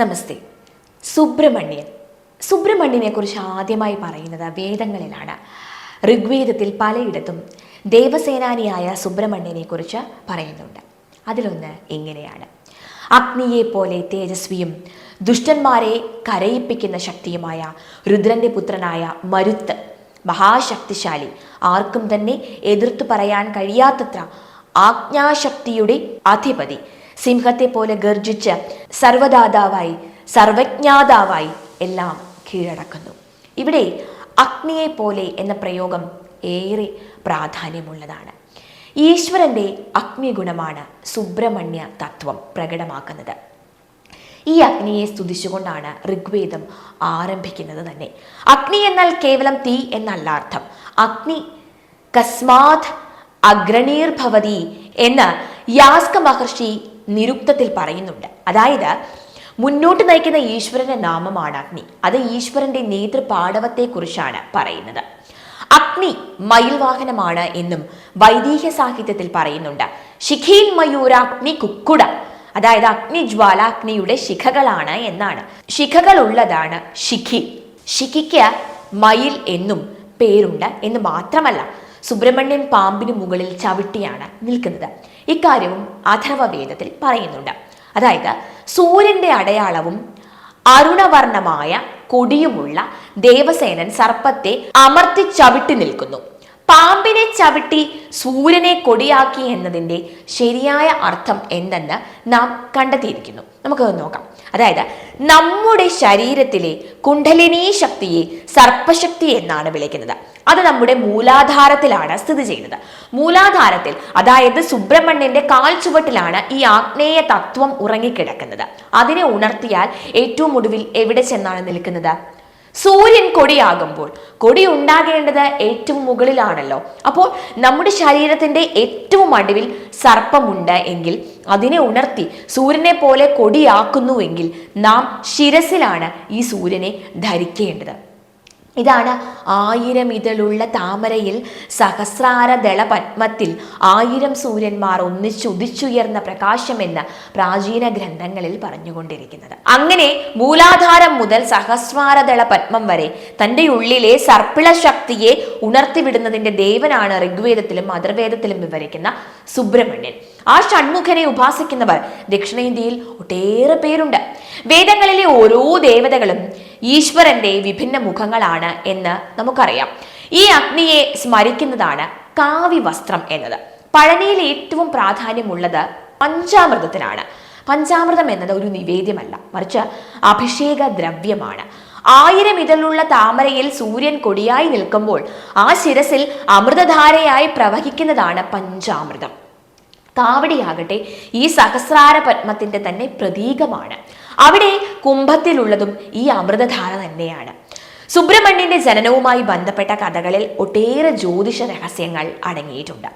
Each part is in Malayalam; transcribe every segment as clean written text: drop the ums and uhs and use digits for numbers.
നമസ്തേ. സുബ്രഹ്മണ്യനെ കുറിച്ച് ആദ്യമായി പറയുന്നത് വേദങ്ങളിലാണ്. ഋഗ്വേദത്തിൽ പലയിടത്തും ദേവസേനാനിയായ സുബ്രഹ്മണ്യനെ കുറിച്ച് പറയുന്നുണ്ട്. അതിലൊന്ന് ഇങ്ങനെയാണ്: അഗ്നിയെ പോലെ തേജസ്വിയും ദുഷ്ടന്മാരെ കരയിപ്പിക്കുന്ന ശക്തിയുമായ രുദ്രന്റെ പുത്രനായ മരുത്ത്, മഹാശക്തിശാലി, ആർക്കും തന്നെ എതിർത്തു പറയാൻ കഴിയാത്തത്ര ആജ്ഞാശക്തിയുടെ അധിപതി, സിംഹത്തെ പോലെ ഗർജിച്ച് സർവദാതാവായി സർവജ്ഞാതാവായി എല്ലാം കീഴടക്കുന്നു. ഇവിടെ അഗ്നിയെ പോലെ എന്ന പ്രയോഗം ഏറെ പ്രാധാന്യമുള്ളതാണ്. ഈശ്വരന്റെ അഗ്നിഗുണമാണ് സുബ്രഹ്മണ്യ തത്വം പ്രകടമാക്കുന്നത്. ഈ അഗ്നിയെ സ്തുതിച്ചുകൊണ്ടാണ് ഋഗ്വേദം ആരംഭിക്കുന്നത് തന്നെ. അഗ്നി എന്നാൽ കേവലം തീ എന്നല്ല അർത്ഥം. അഗ്നി കസ്മാത് അഗ്രണീർഭവതി എന്ന് യാസ്ക മഹർഷി നിരുക്തത്തിൽ പറയുന്നുണ്ട്. അതായത് മുന്നോട്ട് നയിക്കുന്ന ഈശ്വരന്റെ നാമമാണ് അഗ്നി. അത് ഈശ്വരന്റെ നേതൃപാടവത്തെ കുറിച്ചാണ് പറയുന്നത്. അഗ്നി മയിൽവാഹനമാണ് എന്നും വൈദിക സാഹിത്യത്തിൽ പറയുന്നുണ്ട്. ശിഖീൻ മയൂരാഗ്നി കുക്കുട, അതായത് അഗ്നി ജ്വാലാഗ്നിയുടെ ശിഖകളാണ് എന്നാണ്. ശിഖകൾ ഉള്ളതാണ് ശിഖി. ശിഖിക്ക് മയിൽ എന്നും പേരുണ്ട് എന്ന് മാത്രമല്ല, സുബ്രഹ്മണ്യൻ പാമ്പിന് മുകളിൽ ചവിട്ടിയാണ് നിൽക്കുന്നത്. ഇക്കാര്യവും അഥർവവേദത്തിൽ പറയുന്നുണ്ട്. അതായത് സൂര്യന്റെ അടയാളവും അരുണവർണമായ കൊടിയുമുള്ള ദേവസേനൻ സർപ്പത്തെ അമർത്തി ചവിട്ടി നിൽക്കുന്നു. പാമ്പിനെ ചവിട്ടി സൂര്യനെ കൊടിയാക്കി എന്നതിൻ്റെ ശരിയായ അർത്ഥം എന്തെന്ന് നാം കണ്ടെത്തിയിരിക്കുന്നു. നമുക്കത് നോക്കാം. അതായത് നമ്മുടെ ശരീരത്തിലെ കുണ്ഡലിനീ ശക്തിയെ സർപ്പശക്തി എന്നാണ് വിളിക്കുന്നത്. അത് നമ്മുടെ മൂലാധാരത്തിലാണ് സ്ഥിതി ചെയ്യുന്നത്. മൂലാധാരത്തിൽ, അതായത് സുബ്രഹ്മണ്യന്റെ കാൽ ചുവട്ടിലാണ് ഈ ആഗ്നേയ തത്വം ഉറങ്ങിക്കിടക്കുന്നത്. അതിനെ ഉണർത്തിയാൽ ഏറ്റവും ഒടുവിൽ എവിടെ ചെന്നാണ് നിൽക്കുന്നത്? സൂര്യൻ കൊടിയാകുമ്പോൾ കൊടി ഉണ്ടാകേണ്ടത് ഏറ്റവും മുകളിലാണല്ലോ. അപ്പോൾ നമ്മുടെ ശരീരത്തിന്റെ ഏറ്റവും അടിവിൽ സർപ്പമുണ്ട് എങ്കിൽ അതിനെ ഉണർത്തി സൂര്യനെ പോലെ കൊടിയാക്കുന്നുവെങ്കിൽ നാം ശിരസിലാണ് ഈ സൂര്യനെ ധരിക്കേണ്ടത്. ഇതാണ് 1000 ഇതളുള്ള താമരയിൽ സഹസ്രാരദള പത്മത്തിൽ 1000 സൂര്യന്മാർ ഒന്നിച്ചുദിച്ചുയർന്ന പ്രകാശമെന്ന് പ്രാചീന ഗ്രന്ഥങ്ങളിൽ പറഞ്ഞുകൊണ്ടിരിക്കുന്നത്. അങ്ങനെ മൂലാധാരം മുതൽ സഹസ്രാരദള പത്മം വരെ തൻ്റെ ഉള്ളിലെ സർപ്പിള ശക്തിയെ ഉണർത്തിവിടുന്നതിന്റെ ദേവനാണ് ഋഗ്വേദത്തിലും അഥർവേദത്തിലും വിവരിക്കുന്ന സുബ്രഹ്മണ്യൻ. ആ ഷൺമുഖനെ ഉപാസിക്കുന്നവർ ദക്ഷിണേന്ത്യയിൽ ഒട്ടേറെ പേരുണ്ട്. വേദങ്ങളിലെ ഓരോ ദേവതകളും ഈശ്വരന്റെ വിഭിന്ന മുഖങ്ങളാണ് എന്ന് നമുക്കറിയാം. ഈ അഗ്നിയെ സ്മരിക്കുന്നതാണ് കാവ്യവസ്ത്രം എന്നത്. പഴനിയിൽ ഏറ്റവും പ്രാധാന്യമുള്ളത് പഞ്ചാമൃതത്തിനാണ്. പഞ്ചാമൃതം എന്നത് ഒരു നിവേദ്യമല്ല, മറിച്ച് അഭിഷേക ദ്രവ്യമാണ്. 1000 ഇതളുള്ള താമരയിൽ സൂര്യൻ കൊടിയായി നിൽക്കുമ്പോൾ ആ ശിരസിൽ അമൃതധാരയായി പ്രവഹിക്കുന്നതാണ് പഞ്ചാമൃതം. കാവടിയാകട്ടെ ഈ സഹസ്രാര പത്മത്തിന്റെ തന്നെ പ്രതീകമാണ്. അവിടെ കുംഭത്തിലുള്ളതും ഈ അമൃതധാര തന്നെയാണ്. സുബ്രഹ്മണ്യന്റെ ജനനവുമായി ബന്ധപ്പെട്ട കഥകളിൽ ഒട്ടേറെ ജ്യോതിഷ രഹസ്യങ്ങൾ അടങ്ങിയിട്ടുണ്ട്.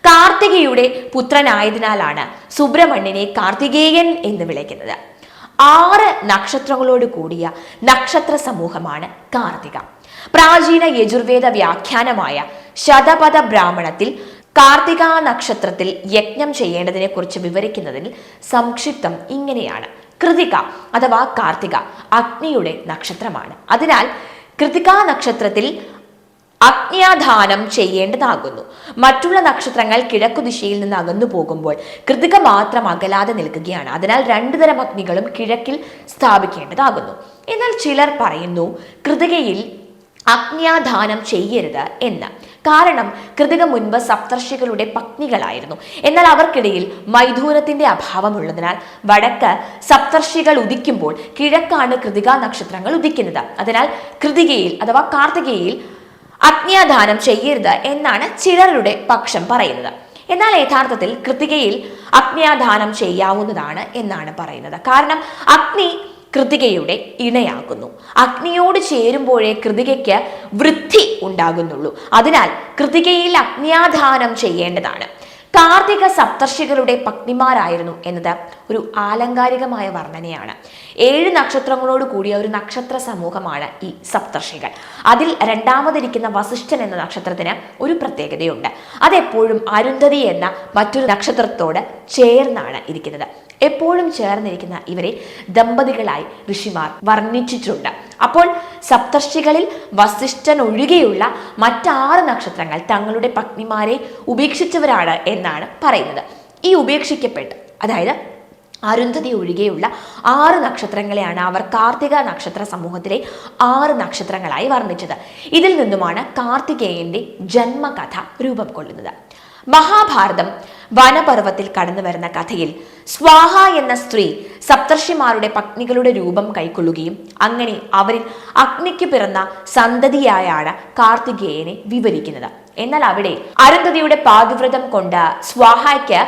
കാർത്തികയുടെ പുത്രനായതിനാലാണ് സുബ്രഹ്മണ്യനെ കാർത്തികേയൻ എന്ന് വിളിക്കുന്നത്. 6 നക്ഷത്രങ്ങളോട് കൂടിയ നക്ഷത്ര സമൂഹമാണ് കാർത്തിക. പ്രാചീന യജുർവേദ വ്യാഖ്യാനമായ ശതപഥ ബ്രാഹ്മണത്തിൽ കാർത്തിക നക്ഷത്രത്തിൽ യജ്ഞം ചെയ്യേണ്ടതിനെ കുറിച്ച് വിവരിക്കുന്നതിൽ സംക്ഷിപ്തം ഇങ്ങനെയാണ്: കൃതിക അഥവാ കാർത്തിക അഗ്നിയുടെ നക്ഷത്രമാണ്. അതിനാൽ കൃതിക നക്ഷത്രത്തിൽ അഗ്ന്യാധാനം ചെയ്യേണ്ടതാകുന്നു. മറ്റുള്ള നക്ഷത്രങ്ങൾ കിഴക്കുദിശയിൽ നിന്ന് അകന്നു പോകുമ്പോൾ കൃതിക മാത്രം അകലാതെ നിൽക്കുകയാണ്. അതിനാൽ 2 തരം അഗ്നികളും കിഴക്കിൽ സ്ഥാപിക്കേണ്ടതാകുന്നു. എന്നാൽ ചിലർ പറയുന്നു കൃതികയിൽ അഗ്ന്യാധാനം ചെയ്യരുത് എന്ന്. കാരണം കൃതിക മുൻപ് സപ്തർഷികളുടെ പത്നികളായിരുന്നു. എന്നാൽ അവർക്കിടയിൽ മൈഥുനത്തിന്റെ അഭാവമുള്ളതിനാൽ വടക്ക് സപ്തർഷികൾ ഉദിക്കുമ്പോൾ കിഴക്കാണ് കൃതിക നക്ഷത്രങ്ങൾ ഉദിക്കുന്നത്. അതിനാൽ കൃതികയിൽ അഥവാ കാർത്തികയിൽ അഗ്ന്യാധാനം ചെയ്യരുത് എന്നാണ് ചിലരുടെ പക്ഷം പറയുന്നത്. എന്നാൽ യഥാർത്ഥത്തിൽ കൃതികയിൽ അഗ്ന്യാധാനം ചെയ്യാവുന്നതാണ് എന്നാണ് പറയുന്നത്. കാരണം അഗ്നി കൃതികയുടെ ഇണയാകുന്നു. അഗ്നിയോട് ചേരുമ്പോഴേ കൃതികയ്ക്ക് വൃദ്ധി ഉണ്ടാകുന്നുള്ളൂ. അതിനാൽ കൃതികയിൽ അഗ്ന്യാധാനം ചെയ്യേണ്ടതാണ്. കാർത്തിക സപ്തർഷികളുടെ പത്നിമാരായിരുന്നു എന്നത് ഒരു ആലങ്കാരികമായ വർണ്ണനയാണ്. 7 നക്ഷത്രങ്ങളോട് കൂടിയ ഒരു നക്ഷത്ര സമൂഹമാണ് ഈ സപ്തർഷികൾ. അതിൽ രണ്ടാമതിരിക്കുന്ന വസിഷ്ഠൻ എന്ന നക്ഷത്രത്തിന് ഒരു പ്രത്യേകതയുണ്ട്. അതെപ്പോഴും അരുന്ധതി എന്ന മറ്റൊരു നക്ഷത്രത്തോട് ചേർന്നാണ് ഇരിക്കുന്നത്. എപ്പോഴും ചേർന്നിരിക്കുന്ന ഇവരെ ദമ്പതികളായി ഋഷിമാർ വർണ്ണിച്ചിട്ടുണ്ട്. അപ്പോൾ സപ്തർഷികളിൽ വസിഷ്ഠൻ ഒഴികെയുള്ള മറ്റ് നക്ഷത്രങ്ങൾ തങ്ങളുടെ പത്നിമാരെ ഉപേക്ഷിച്ചവരാണ് എന്നാണ് പറയുന്നത്. ഈ ഉപേക്ഷിക്കപ്പെട്ട്, അതായത് അരുന്ധതി ഒഴികെയുള്ള 6 നക്ഷത്രങ്ങളെയാണ് അവർ കാർത്തിക നക്ഷത്ര സമൂഹത്തിലെ 6 നക്ഷത്രങ്ങളായി വർണ്ണിച്ചത്. ഇതിൽ നിന്നുമാണ് കാർത്തികേയന്റെ ജന്മകഥ രൂപം കൊള്ളുന്നത്. മഹാഭാരതം വനപർവ്വത്തിൽ കടന്നു വരുന്ന കഥയിൽ സ്വാഹ എന്ന സ്ത്രീ സപ്തർഷിമാരുടെ പത്നികളുടെ രൂപം കൈക്കൊള്ളുകയും അങ്ങനെ അവരിൽ അഗ്നിക്ക് പിറന്ന സന്തതിയായാണ് കാർത്തികേയനെ വിവരിക്കുന്നത്. എന്നാൽ അവിടെ അരുന്ധതിയുടെ പാതിവ്രതം കൊണ്ട് സ്വാഹയ്ക്ക്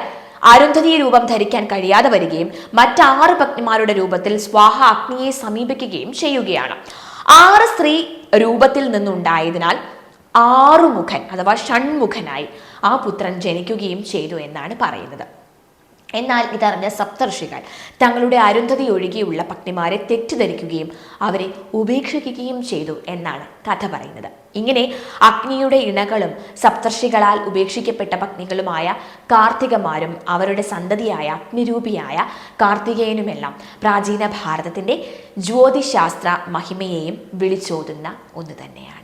അരുന്ധതി രൂപം ധരിക്കാൻ കഴിയാതെ വരികയും മറ്റ് 6 പത്നിമാരുടെ രൂപത്തിൽ സ്വാഹ അഗ്നിയെ സമീപിക്കുകയും ചെയ്യുകയാണ്. 6 സ്ത്രീ രൂപത്തിൽ നിന്നുണ്ടായതിനാൽ 6 മുഖൻ അഥവാ ഷൺമുഖനായി ആ പുത്രൻ ജനിക്കുകയും ചെയ്തു എന്നാണ് പറയുന്നത്. എന്നാൽ ഇതറിഞ്ഞ സപ്തർഷികൾ തങ്ങളുടെ അരുന്ധതി ഒഴികെയുള്ള പത്നിമാരെ തെറ്റിദ്ധരിക്കുകയും അവരെ ഉപേക്ഷിക്കുകയും ചെയ്തു എന്നാണ് കഥ പറയുന്നത്. ഇങ്ങനെ അഗ്നിയുടെ ഇണകളും സപ്തർഷികളാൽ ഉപേക്ഷിക്കപ്പെട്ട പത്നികളുമായ കാർത്തികമാരും അവരുടെ സന്തതിയായ അഗ്നിരൂപിയായ കാർത്തികേയനുമെല്ലാം പ്രാചീന ഭാരതത്തിന്റെ ജ്യോതിശാസ്ത്ര മഹിമയെയും വിളിച്ചോതുന്ന ഒന്ന് തന്നെയാണ്.